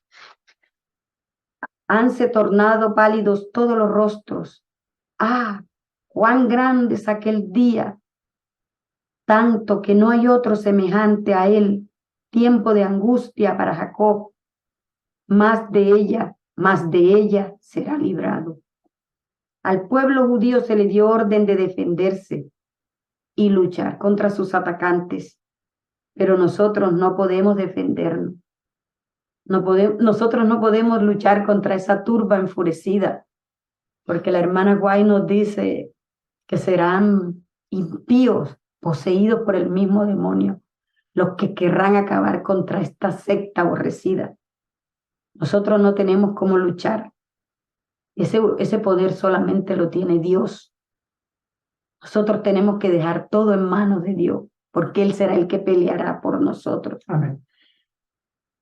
Hanse tornado pálidos todos los rostros. ¡Ah! ¡Cuán grande es aquel día! Tanto que no hay otro semejante a él, tiempo de angustia para Jacob. Más de ella será librado. Al pueblo judío se le dio orden de defenderse y luchar contra sus atacantes, pero nosotros no podemos defendernos. Nosotros no podemos luchar contra esa turba enfurecida, porque la hermana Guay nos dice que serán impíos, poseídos por el mismo demonio, los que querrán acabar contra esta secta aborrecida. Nosotros no tenemos cómo luchar. Ese poder solamente lo tiene Dios. Nosotros tenemos que dejar todo en manos de Dios, porque Él será el que peleará por nosotros. Amén.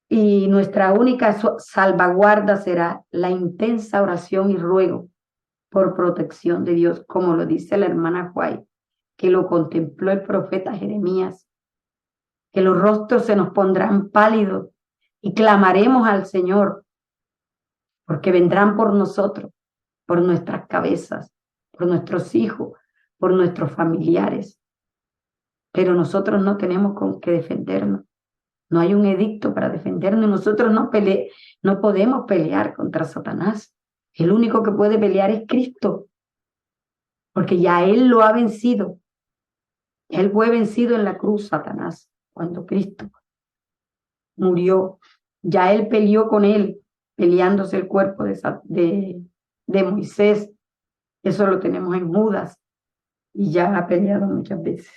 Y nuestra única salvaguarda será la intensa oración y ruego por protección de Dios, como lo dice la hermana Juay, que lo contempló el profeta Jeremías, que los rostros se nos pondrán pálidos y clamaremos al Señor, porque vendrán por nosotros, por nuestras cabezas, por nuestros hijos, por nuestros familiares. Pero nosotros no tenemos con qué defendernos. No hay un edicto para defendernos. Nosotros no podemos pelear contra Satanás. El único que puede pelear es Cristo, porque ya Él lo ha vencido. Él fue vencido en la cruz, Satanás, cuando Cristo murió. Ya Él peleó con Él, peleándose el cuerpo de Moisés. Eso lo tenemos en Judas, y ya ha peleado muchas veces.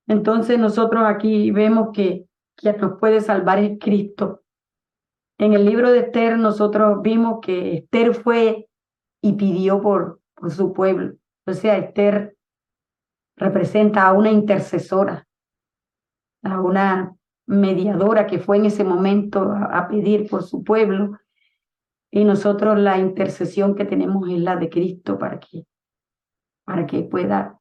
Entonces nosotros aquí vemos que quien nos puede salvar es Cristo. En el libro de Esther nosotros vimos que Esther fue y pidió por su pueblo. O sea, Esther representa a una intercesora, a una mediadora que fue en ese momento a pedir por su pueblo. Y nosotros la intercesión que tenemos es la de Cristo para que pueda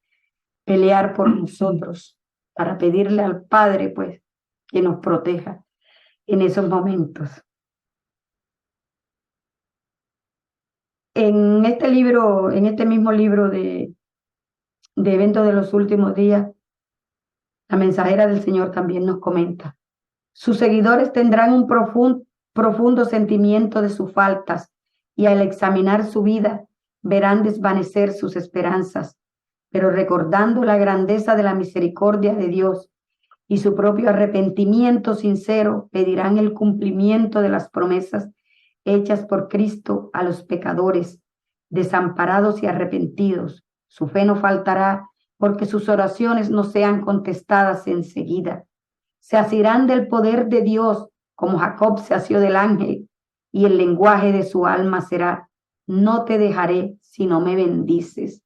pelear por nosotros, para pedirle al Padre, pues, que nos proteja en esos momentos. En este mismo libro de Eventos de los Últimos Días, la mensajera del Señor también nos comenta: sus seguidores tendrán un profundo sentimiento de sus faltas, y al examinar su vida verán desvanecer sus esperanzas, pero recordando la grandeza de la misericordia de Dios y su propio arrepentimiento sincero, pedirán el cumplimiento de las promesas hechas por Cristo a los pecadores, desamparados y arrepentidos. Su fe no faltará, porque sus oraciones no sean contestadas enseguida. Se asirán del poder de Dios, como Jacob se asió del ángel, y el lenguaje de su alma será: no te dejaré si no me bendices.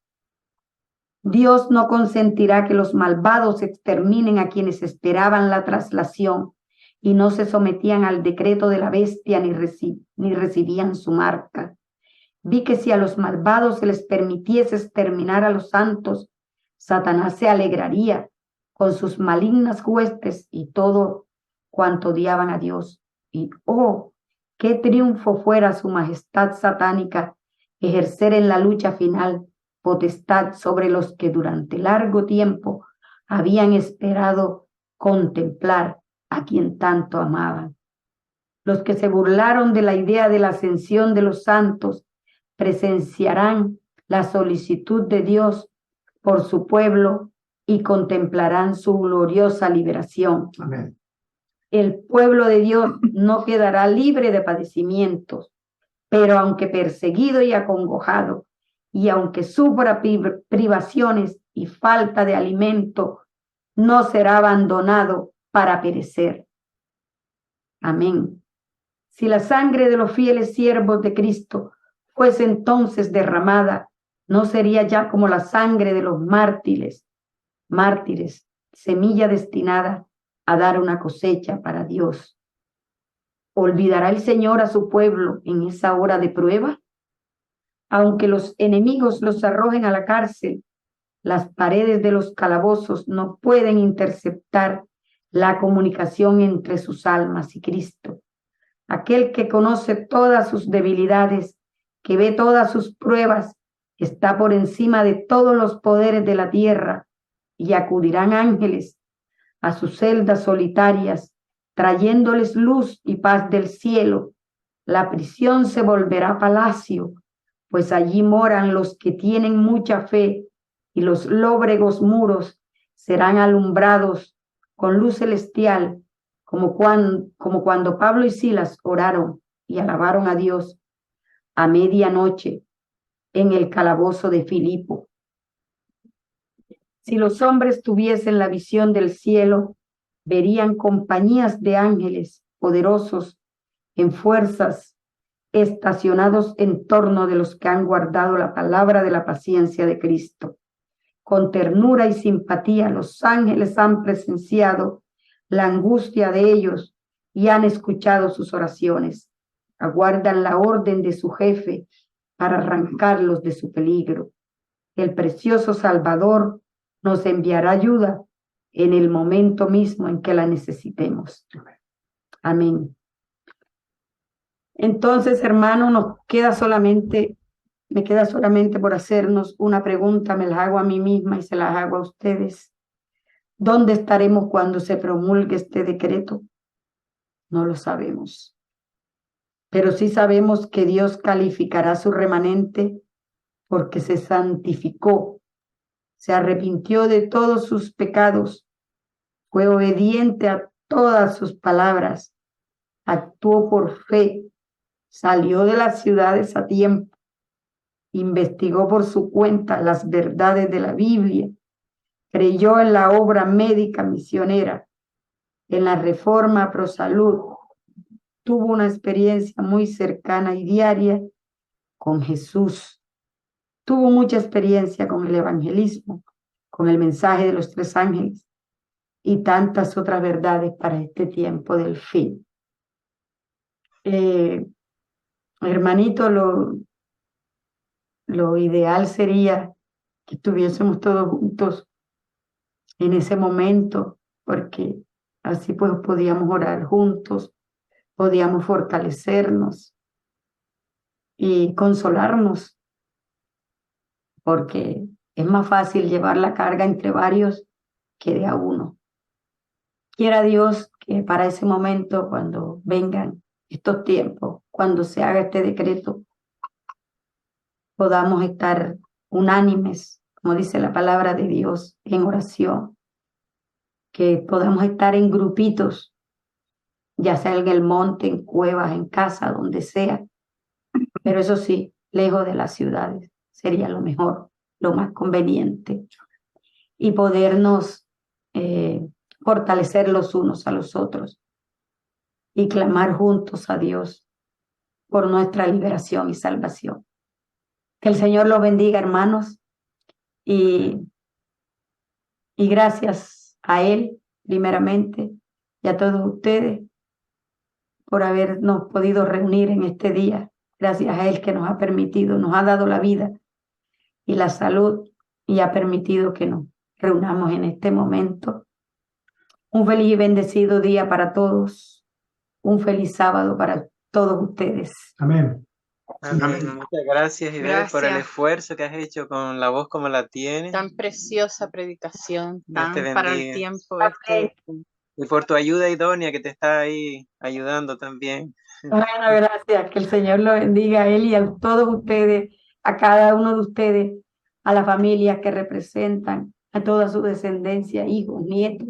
Dios no consentirá que los malvados exterminen a quienes esperaban la traslación y no se sometían al decreto de la bestia ni recibían su marca. Vi que si a los malvados se les permitiese exterminar a los santos, Satanás se alegraría con sus malignas huestes y todo cuanto odiaban a Dios. Y ¡oh, qué triunfo fuera su majestad satánica ejercer en la lucha final potestad sobre los que durante largo tiempo habían esperado contemplar a quien tanto amaban. Los que se burlaron de la idea de la ascensión de los santos presenciarán la solicitud de Dios por su pueblo y contemplarán su gloriosa liberación. Amén. El pueblo de Dios no quedará libre de padecimientos, pero aunque perseguido y acongojado, y aunque sufra privaciones y falta de alimento, no será abandonado para perecer. Amén. Si la sangre de los fieles siervos de Cristo fuese entonces derramada, no sería ya como la sangre de los mártires, semilla destinada a dar una cosecha para Dios. ¿Olvidará el Señor a su pueblo en esa hora de prueba? Aunque los enemigos los arrojen a la cárcel, las paredes de los calabozos no pueden interceptar la comunicación entre sus almas y Cristo. Aquel que conoce todas sus debilidades, que ve todas sus pruebas, está por encima de todos los poderes de la tierra, y acudirán ángeles a sus celdas solitarias, trayéndoles luz y paz del cielo. La prisión se volverá palacio, pues allí moran los que tienen mucha fe, y los lóbregos muros serán alumbrados con luz celestial, como cuando Pablo y Silas oraron y alabaron a Dios a medianoche en el calabozo de Filipo. Si los hombres tuviesen la visión del cielo, verían compañías de ángeles poderosos en fuerzas, estacionados en torno de los que han guardado la palabra de la paciencia de Cristo. Con ternura y simpatía los ángeles han presenciado la angustia de ellos y han escuchado sus oraciones. Aguardan la orden de su jefe para arrancarlos de su peligro. El precioso Salvador nos enviará ayuda en el momento mismo en que la necesitemos. Amén. Entonces, hermano, me queda solamente por hacernos una pregunta, me la hago a mí misma y se las hago a ustedes. ¿Dónde estaremos cuando se promulgue este decreto? No lo sabemos. Pero sí sabemos que Dios calificará a su remanente porque se santificó, se arrepintió de todos sus pecados, fue obediente a todas sus palabras, actuó por fe, salió de las ciudades a tiempo, investigó por su cuenta las verdades de la Biblia, creyó en la obra médica misionera, en la reforma pro salud, tuvo una experiencia muy cercana y diaria con Jesús, tuvo mucha experiencia con el evangelismo, con el mensaje de los 3 ángeles y tantas otras verdades para este tiempo del fin. Hermanito, lo ideal sería que estuviésemos todos juntos en ese momento, porque así pues podíamos orar juntos, podíamos fortalecernos y consolarnos, porque es más fácil llevar la carga entre varios que de a uno. Quiera Dios que para ese momento, cuando vengan estos tiempos, cuando se haga este decreto, podamos estar unánimes, como dice la palabra de Dios, en oración, que podamos estar en grupitos, ya sea en el monte, en cuevas, en casa, donde sea, pero eso sí, lejos de las ciudades, sería lo mejor, lo más conveniente, y podernos fortalecer los unos a los otros y clamar juntos a Dios por nuestra liberación y salvación. Que el Señor los bendiga, hermanos, y gracias a Él, primeramente, y a todos ustedes por habernos podido reunir en este día. Gracias a Él que nos ha permitido, nos ha dado la vida y la salud y ha permitido que nos reunamos en este momento. Un feliz y bendecido día para todos. Un feliz sábado para todos ustedes. Amén. Amén. Muchas gracias, Ivette, por el esfuerzo que has hecho con la voz como la tienes. Tan preciosa predicación, Dios te tan para el bendiga. tiempo. Y por tu ayuda idónea que te está ahí ayudando también. Bueno, gracias. Que el Señor lo bendiga a Él y a todos ustedes, a cada uno de ustedes, a las familias que representan, a toda su descendencia, hijos, nietos.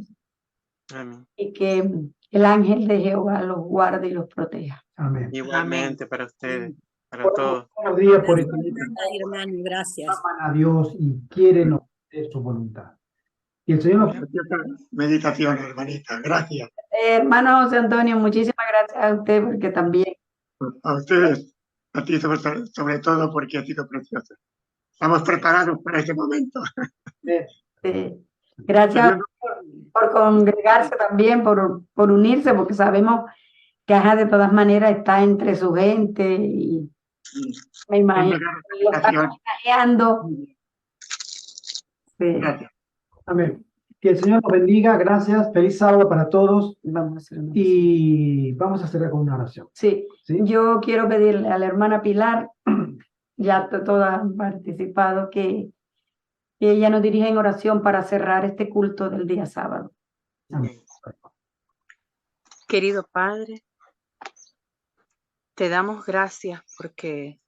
Amén. Y que el ángel de Jehová los guarde y los proteja. Amén. Igualmente para ustedes, para Bueno, todos. buenos días por Gracias, hermano, gracias. aman a Dios y quieren hacer su voluntad. Y el Señor nos... Meditación, hermanita. Gracias. Hermano José Antonio, muchísimas gracias a usted porque también. A ustedes, a ti sobre todo porque ha sido precioso. Estamos preparados para ese momento. Gracias por congregarse también, por unirse, porque sabemos ajá, de todas maneras está entre su gente y me imagino que lo está mensajeando. Sí, Gracias. Amén. Que el Señor nos bendiga. Gracias. Feliz sábado para todos. vamos a hacer una oración. Y vamos a cerrar con una oración. Sí, ¿Sí? yo quiero pedirle a la hermana Pilar, ya todas han participado, que ella nos dirija en oración para cerrar este culto del día sábado. Amén. Querido Padre, te damos gracias porque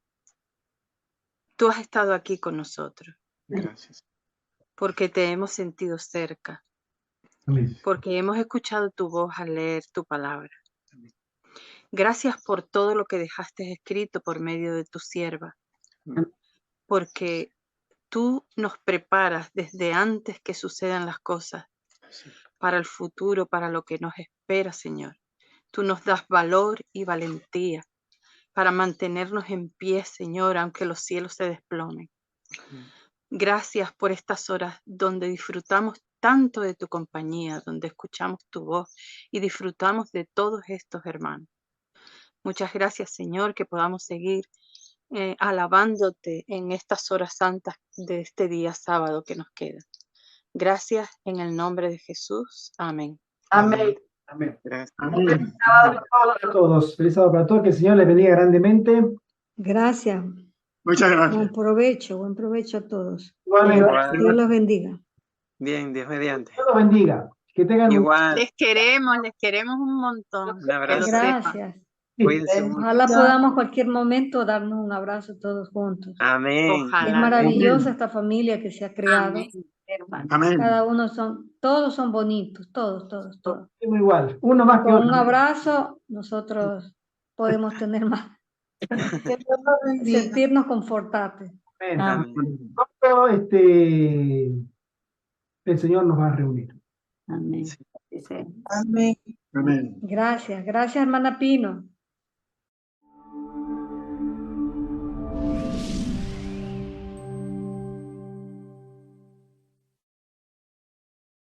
tú has estado aquí con nosotros, Gracias. porque te hemos sentido cerca, Amén. porque hemos escuchado tu voz al leer tu palabra. Gracias por todo lo que dejaste escrito por medio de tu sierva, porque tú nos preparas desde antes que sucedan las cosas para el futuro, para lo que nos espera, Señor. Tú nos das valor y valentía para mantenernos en pie, Señor, aunque los cielos se desplomen. Gracias por estas horas donde disfrutamos tanto de tu compañía, donde escuchamos tu voz y disfrutamos de todos estos hermanos. Muchas gracias, Señor, que podamos seguir alabándote en estas horas santas de este día sábado que nos queda. Gracias en el nombre de Jesús. Amén. Amén. Amén. Gracias. Amén. Feliz sábado para todos. Feliz sábado para todos. Que el Señor les bendiga grandemente. Gracias. Muchas gracias. Buen provecho a todos. Igualmente. Igual. Dios los bendiga. Bien, Dios mediante. Dios los bendiga. Que tengan un Igual. Les queremos un montón. Un abrazo. Que lo sepan. Gracias. Cuídense mucho. Ojalá podamos cualquier momento darnos un abrazo todos juntos. Amén. Ojalá. Es maravillosa esta familia que se ha creado. Amén. Hermano. Amén. Cada uno todos son bonitos, todos. Muy igual. Uno más que Con otro. un abrazo nosotros podemos tener más, sentirnos confortables. Amén. Amén. Pronto, el Señor nos va a reunir. Amén. Sí. Dice, Amén. Gracias, hermana Pino.